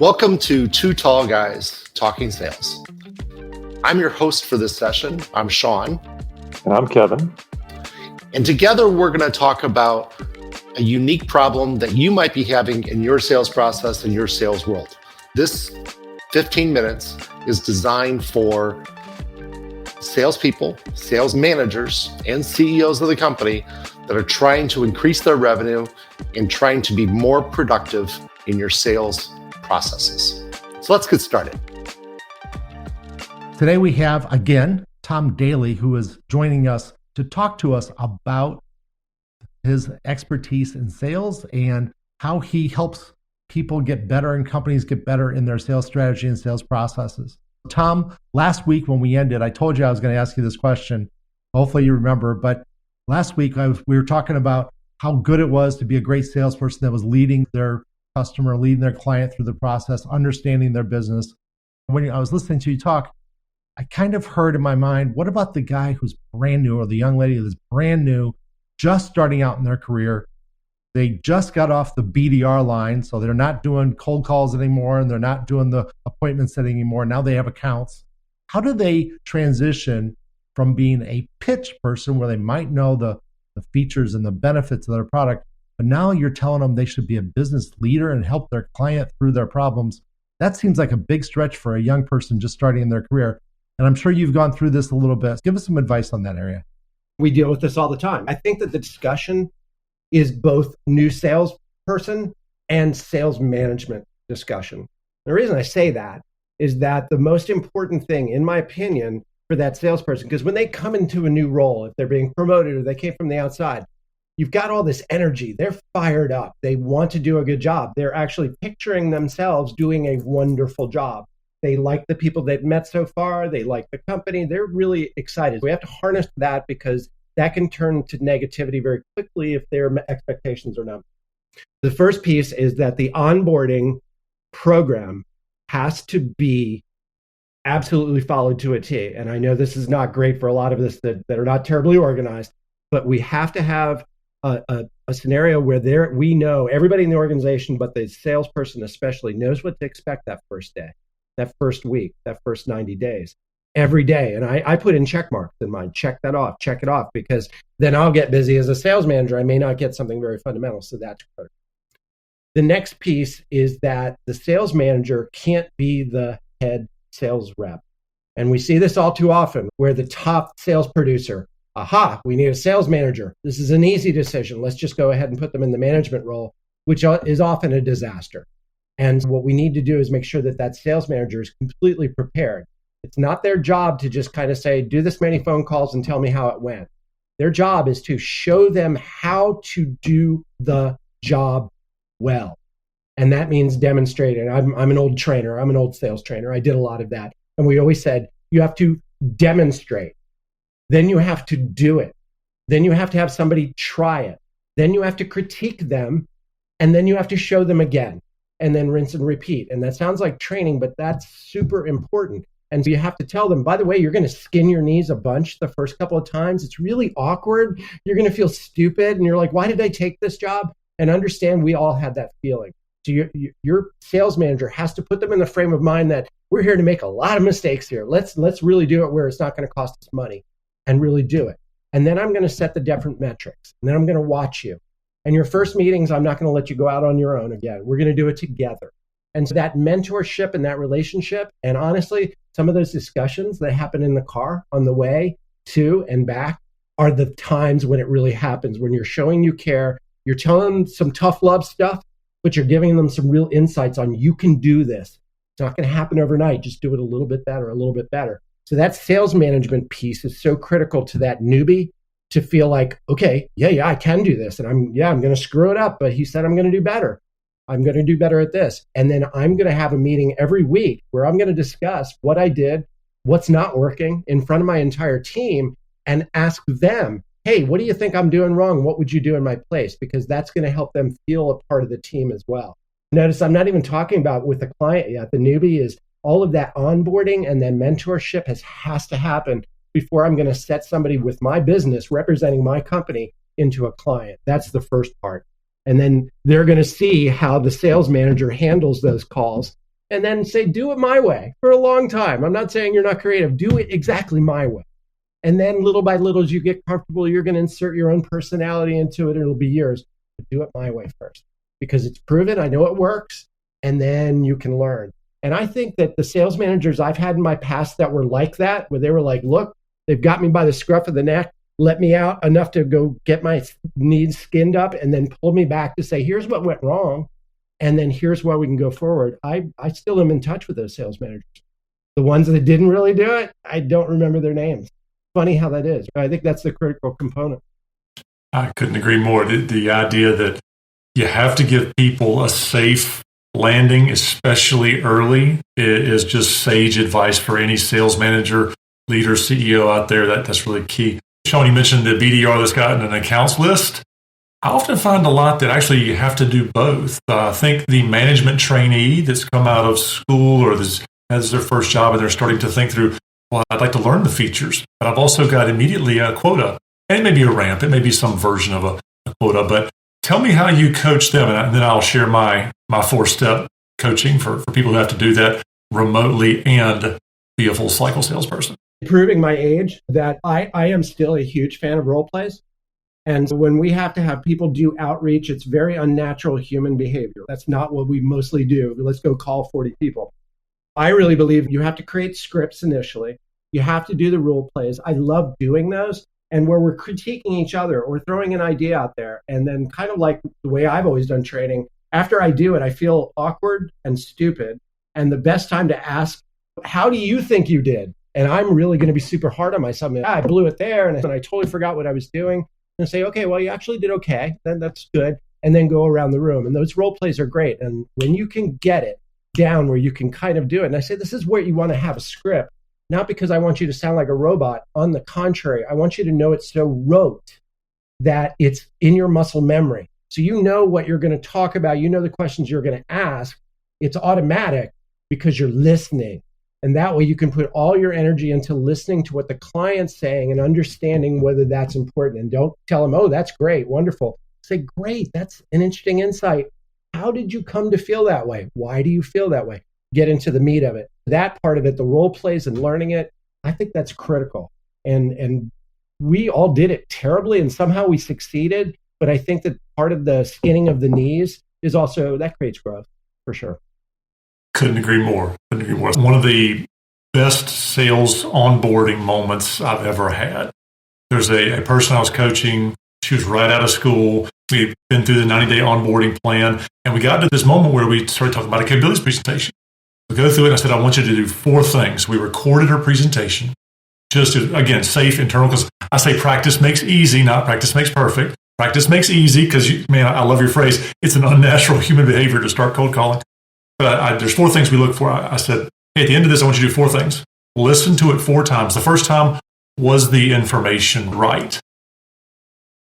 Welcome to Two Tall Guys Talking Sales. I'm your host for this session. I'm Sean. And I'm Kevin. And together we're going to talk about a unique problem that you might be having in your sales process and your sales world. This 15 minutes is designed for salespeople, sales managers, and CEOs of the company that are trying to increase their revenue and trying to be more productive in your sales processes. So let's get started. Today we have, again, Tom Daly, who is joining us to talk to us about his expertise in sales and how he helps people get better and companies get better in their sales strategy and sales processes. Tom, last week when we ended, I told you I was going to ask you this question. Hopefully you remember, but last week we were talking about how good it was to be a great salesperson that was leading their customer, leading their client through the process, understanding their business. When I was listening to you talk, I kind of heard in my mind, what about the guy who's brand new or the young lady who's brand new, just starting out in their career? They just got off the BDR line, so they're not doing cold calls anymore, and they're not doing the appointment setting anymore. Now they have accounts. How do they transition from being a pitch person where they might know the features and the benefits of their product, but now you're telling them they should be a business leader and help their client through their problems? That seems like a big stretch for a young person just starting in their career. And I'm sure you've gone through this a little bit. Give us some advice on that area. We deal with this all the time. I think that the discussion is both new salesperson and sales management discussion. The reason I say that is that the most important thing, in my opinion, for that salesperson, because when they come into a new role, if they're being promoted or they came from the outside, you've got all this energy. They're fired up. They want to do a good job. They're actually picturing themselves doing a wonderful job. They like the people they've met so far. They like the company. They're really excited. We have to harness that because that can turn to negativity very quickly if their expectations are not. The first piece is that the onboarding program has to be absolutely followed to a T. And I know this is not great for a lot of us that are not terribly organized, but we have to have a scenario where we know, everybody in the organization, but the salesperson especially, knows what to expect that first day, that first week, that first 90 days. Every day. And I put in check marks in mine. Check that off. Check it off. Because then I'll get busy as a sales manager. I may not get something very fundamental. So that's critical. The next piece is that the sales manager can't be the head sales rep. And we see this all too often where the top sales producer, we need a sales manager. This is an easy decision. Let's just go ahead and put them in the management role, which is often a disaster. And what we need to do is make sure that that sales manager is completely prepared. It's not their job to just kind of say, do this many phone calls and tell me how it went. Their job is to show them how to do the job well. And that means demonstrating. I'm an old trainer. I'm an old sales trainer. I did a lot of that. And we always said, you have to demonstrate. Then you have to do it. Then you have to have somebody try it. Then you have to critique them. And then you have to show them again. And then rinse and repeat. And that sounds like training, but that's super important. And so you have to tell them, by the way, you're going to skin your knees a bunch the first couple of times. It's really awkward. You're going to feel stupid. And you're like, why did I take this job? And understand we all had that feeling. So your sales manager has to put them in the frame of mind that we're here to make a lot of mistakes here. Let's really do it where it's not going to cost us money and really do it. And then I'm going to set the different metrics. And then I'm going to watch you. And your first meetings, I'm not going to let you go out on your own again. We're going to do it together. And so that mentorship and that relationship, and honestly, some of those discussions that happen in the car on the way to and back are the times when it really happens, when you're showing you care, you're telling them some tough love stuff, but you're giving them some real insights on you can do this. It's not going to happen overnight. Just do it a little bit better, a little bit better. So that sales management piece is so critical to that newbie to feel like, okay, yeah, I can do this. And I'm going to screw it up, but he said I'm going to do better. I'm going to do better at this. And then I'm going to have a meeting every week where I'm going to discuss what I did, what's not working in front of my entire team and ask them, hey, what do you think I'm doing wrong? What would you do in my place? Because that's going to help them feel a part of the team as well. Notice I'm not even talking about with the client yet. The newbie is all of that onboarding and then mentorship has to happen before I'm going to set somebody with my business representing my company into a client. That's the first part. And then they're going to see how the sales manager handles those calls and then say, do it my way for a long time. I'm not saying you're not creative. Do it exactly my way. And then little by little, as you get comfortable, you're going to insert your own personality into it. It'll be yours. But do it my way first, because it's proven. I know it works. And then you can learn. And I think that the sales managers I've had in my past that were like that, where they were like, look, they've got me by the scruff of the neck, let me out enough to go get my needs skinned up, and then pull me back to say, here's what went wrong. And then here's where we can go forward. I still am in touch with those sales managers. The ones that didn't really do it, I don't remember their names. Funny how that is. I think that's the critical component. I couldn't agree more. The idea that you have to give people a safe landing, especially early, is just sage advice for any sales manager, leader, CEO out there. That's really key. Sean, you mentioned the BDR that's gotten an accounts list. I often find a lot that actually you have to do both. I think the management trainee that's come out of school or has their first job and they're starting to think through, well, I'd like to learn the features, but I've also got immediately a quota. And it may be a ramp, it may be some version of a quota, but tell me how you coach them, and then I'll share my 4-step coaching for people who have to do that remotely and be a full cycle salesperson. Proving my age that I am still a huge fan of role plays. And when we have to have people do outreach, it's very unnatural human behavior. That's not what we mostly do. Let's go call 40 people. I really believe you have to create scripts initially. You have to do the role plays. I love doing those. And where we're critiquing each other or throwing an idea out there. And then kind of like the way I've always done training, after I do it, I feel awkward and stupid. And the best time to ask, how do you think you did? And I'm really going to be super hard on myself. I blew it there and I totally forgot what I was doing. And say, okay, well, you actually did okay. Then that's good. And then go around the room. And those role plays are great. And when you can get it down where you can kind of do it. And I say, this is where you want to have a script. Not because I want you to sound like a robot. On the contrary, I want you to know it's so rote that it's in your muscle memory. So you know what you're going to talk about. You know the questions you're going to ask. It's automatic because you're listening. And that way you can put all your energy into listening to what the client's saying and understanding whether that's important. And don't tell them, oh, that's great, wonderful. Say, great, that's an interesting insight. How did you come to feel that way? Why do you feel that way? Get into the meat of it. That part of it, the role plays and learning it, I think that's critical. And we all did it terribly and somehow we succeeded. But I think that part of the skinning of the knees is also, that creates growth for sure. Couldn't agree more. One of the best sales onboarding moments I've ever had. There's a person I was coaching. She was right out of school. We've been through the 90-day onboarding plan. And we got to this moment where we started talking about a capabilities presentation. We go through it and I said, I want you to do 4 things. We recorded her presentation. Just to, again, safe, internal, because I say practice makes easy, not practice makes perfect. Practice makes easy because, man, I love your phrase. It's an unnatural human behavior to start cold calling. But there's 4 things we look for. I said, hey, at the end of this, I want you to do 4 things. Listen to it 4 times. The first time, was the information right?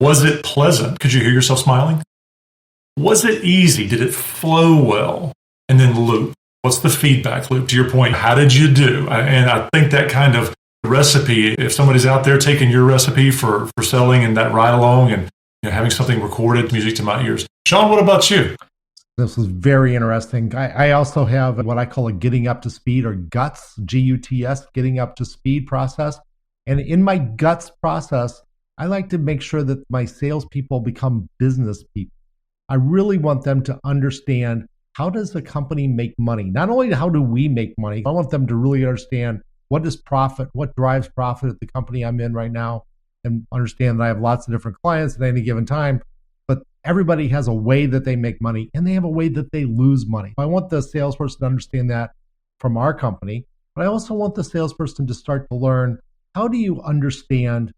Was it pleasant? Could you hear yourself smiling? Was it easy? Did it flow well? And then loop. What's the feedback loop? To your point, how did you do? And I think that kind of recipe, if somebody's out there taking your recipe for selling and that ride along and having something recorded, music to my ears. Sean, what about you? This was very interesting. I also have what I call a getting up to speed or GUTS, G-U-T-S, getting up to speed process. And in my GUTS process, I like to make sure that my salespeople become business people. I really want them to understand, how does the company make money? Not only how do we make money, I want them to really understand what is profit, what drives profit at the company I'm in right now, and understand that I have lots of different clients at any given time. But everybody has a way that they make money and they have a way that they lose money. I want the salesperson to understand that from our company, but I also want the salesperson to start to learn, how do you understand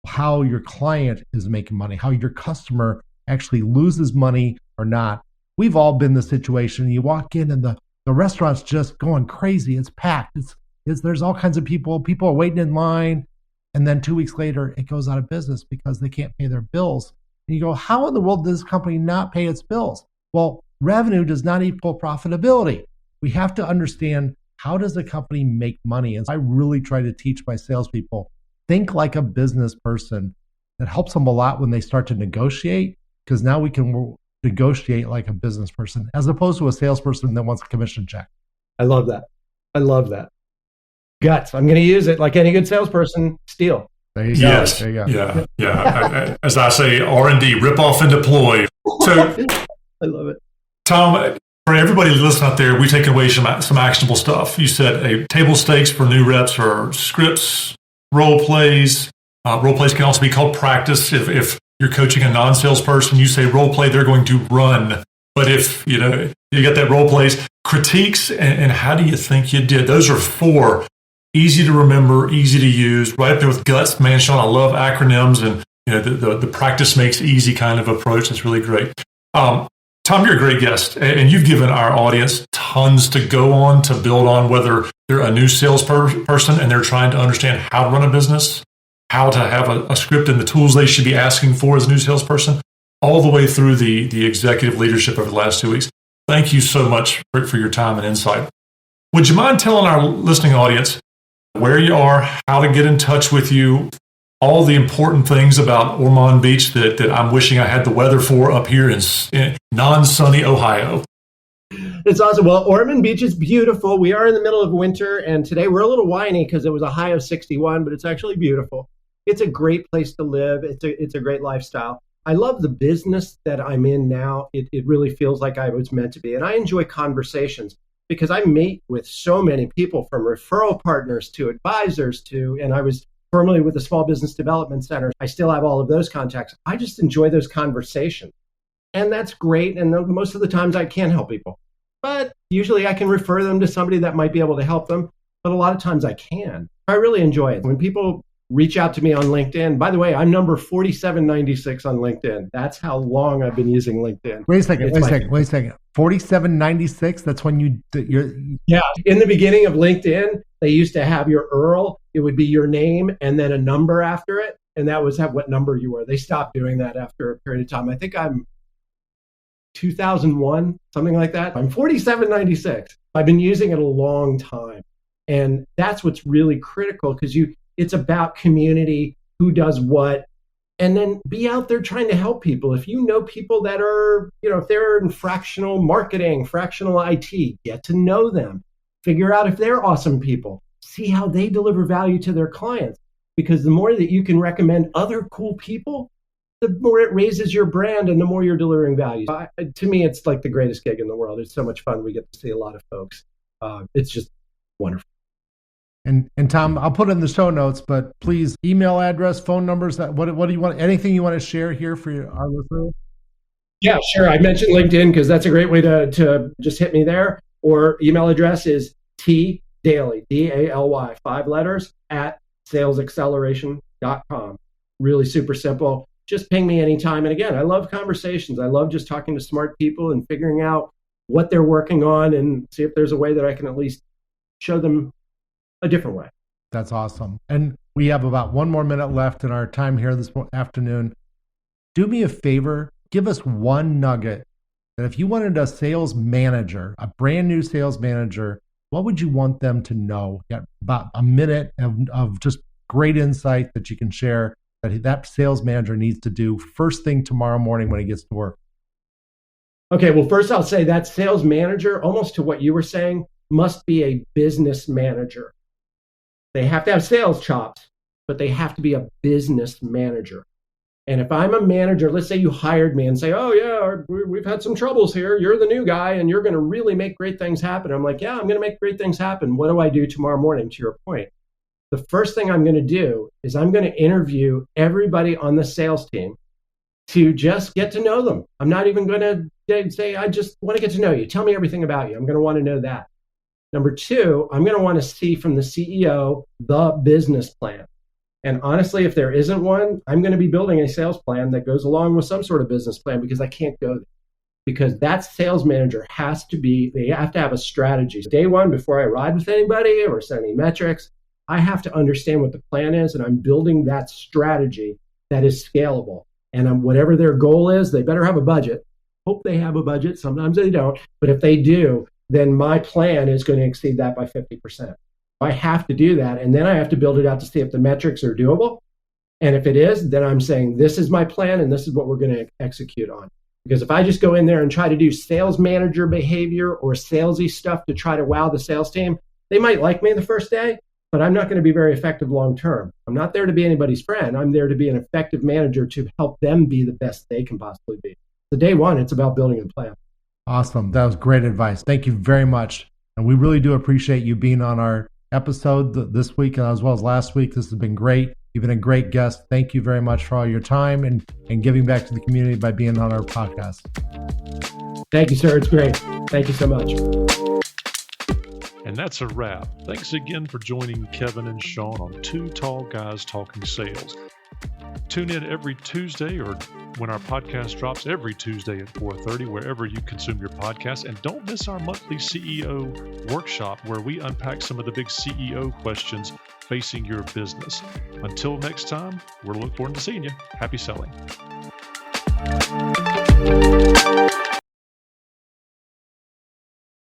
how your client is making money, how your customer actually loses money or not. We've all been in the situation. You walk in and the restaurant's just going crazy. It's packed. There's all kinds of people. People are waiting in line. And then 2 weeks later, it goes out of business because they can't pay their bills. And you go, how in the world does this company not pay its bills? Well, revenue does not equal profitability. We have to understand, how does the company make money? And I really try to teach my salespeople, think like a business person. That helps them a lot when they start to negotiate, because now we can negotiate like a business person as opposed to a salesperson that wants a commission check. I love that. I love that. Guts. I'm going to use it like any good salesperson. Steal. There you go. Yes. There you go. Yeah. As I say, R&D, rip off and deploy. So, I love it. Tom, for everybody listening out there, we've taken away some actionable stuff. You said table stakes for new reps or scripts, role plays. Role plays can also be called practice. If you're coaching a non-salesperson, you say role play, they're going to run. But if you get that role plays, critiques, and how do you think you did? Those are 4 easy to remember, easy to use, right up there with guts. Man, Sean, I love acronyms and the practice makes easy kind of approach. That's really great. Tom, you're a great guest, and you've given our audience tons to go on, to build on, whether they're a new salesperson and they're trying to understand how to run a business, how to have a script and the tools they should be asking for as a new salesperson, all the way through the executive leadership over the last 2 weeks. Thank you so much for your time and insight. Would you mind telling our listening audience where you are, how to get in touch with you, all the important things about Ormond Beach that I'm wishing I had the weather for up here in non-sunny Ohio? It's awesome. Well, Ormond Beach is beautiful. We are in the middle of winter, and today we're a little whiny because it was a high of 61, but it's actually beautiful. It's a great place to live. It's a great lifestyle. I love the business that I'm in now. It really feels like I was meant to be, and I enjoy conversations because I meet with so many people, from referral partners to advisors and I was formerly with the Small Business Development Center. I still have all of those contacts. I just enjoy those conversations. And that's great. And most of the times I can't help people. But usually I can refer them to somebody that might be able to help them. But a lot of times I can. I really enjoy it. When people reach out to me on LinkedIn, by the way, I'm number 4796 on LinkedIn. That's how long I've been using LinkedIn. Wait a second. 4796, that's when you're... Yeah. In the beginning of LinkedIn, they used to have your URL. It would be your name and then a number after it. And that was what number you were. They stopped doing that after a period of time. I think I'm 2001, something like that. I'm 4796. I've been using it a long time. And that's what's really critical, because it's about community, who does what, and then be out there trying to help people. If you know people that are, if they're in fractional marketing, fractional IT, get to know them. Figure out if they're awesome people. See how they deliver value to their clients. Because the more that you can recommend other cool people, the more it raises your brand and the more you're delivering value. To me, it's like the greatest gig in the world. It's so much fun. We get to see a lot of folks. It's just wonderful. And Tom, I'll put it in the show notes, but please, email address, phone numbers, what do you want, anything you want to share here for our listeners? Yeah, sure. I mentioned LinkedIn because that's a great way to just hit me there. Or email address is T Daly, DALY, 5 letters, at salesAcceleration.com. Really super simple. Just ping me anytime. And again, I love conversations. I love just talking to smart people and figuring out what they're working on and see if there's a way that I can at least show them a different way. That's awesome. And we have about 1 more minute left in our time here this afternoon. Do me a favor, give us one nugget that if you wanted a sales manager, a brand new sales manager, what would you want them to know? Got about a minute of just great insight that you can share that sales manager needs to do first thing tomorrow morning when he gets to work. Okay, well, first I'll say that sales manager, almost to what you were saying, must be a business manager. They have to have sales chops, but they have to be a business manager. And if I'm a manager, let's say you hired me and say, oh yeah, we've had some troubles here. You're the new guy and you're going to really make great things happen. I'm like, yeah, I'm going to make great things happen. What do I do tomorrow morning, to your point? The first thing I'm going to do is I'm going to interview everybody on the sales team to just get to know them. I'm not even going to say, I just want to get to know you. Tell me everything about you. I'm going to want to know that. Number 2, I'm going to want to see from the CEO the business plan. And honestly, if there isn't one, I'm going to be building a sales plan that goes along with some sort of business plan, because I can't go there. Because that sales manager they have to have a strategy. Day one, before I ride with anybody or set any metrics, I have to understand what the plan is, and I'm building that strategy that is scalable. And whatever their goal is, they better have a budget. Hope they have a budget. Sometimes they don't. But if they do, then my plan is going to exceed that by 50%. I have to do that, and then I have to build it out to see if the metrics are doable. And if it is, then I'm saying, this is my plan, and this is what we're going to execute on. Because if I just go in there and try to do sales manager behavior or salesy stuff to try to wow the sales team, they might like me the first day, but I'm not going to be very effective long term. I'm not there to be anybody's friend. I'm there to be an effective manager to help them be the best they can possibly be. So day one, it's about building a plan. Awesome. That was great advice. Thank you very much. And we really do appreciate you being on our episode this week as well as last week. This has been great. You've been a great guest. Thank you very much for all your time and giving back to the community by being on our podcast. Thank you, sir. It's great. Thank you so much. And that's a wrap. Thanks again for joining Kevin and Sean on Two Tall Guys Talking Sales. Tune in every Tuesday, or when our podcast drops every Tuesday at 4:30, wherever you consume your podcast. And don't miss our monthly CEO workshop, where we unpack some of the big CEO questions facing your business. Until next time, we're looking forward to seeing you. Happy selling.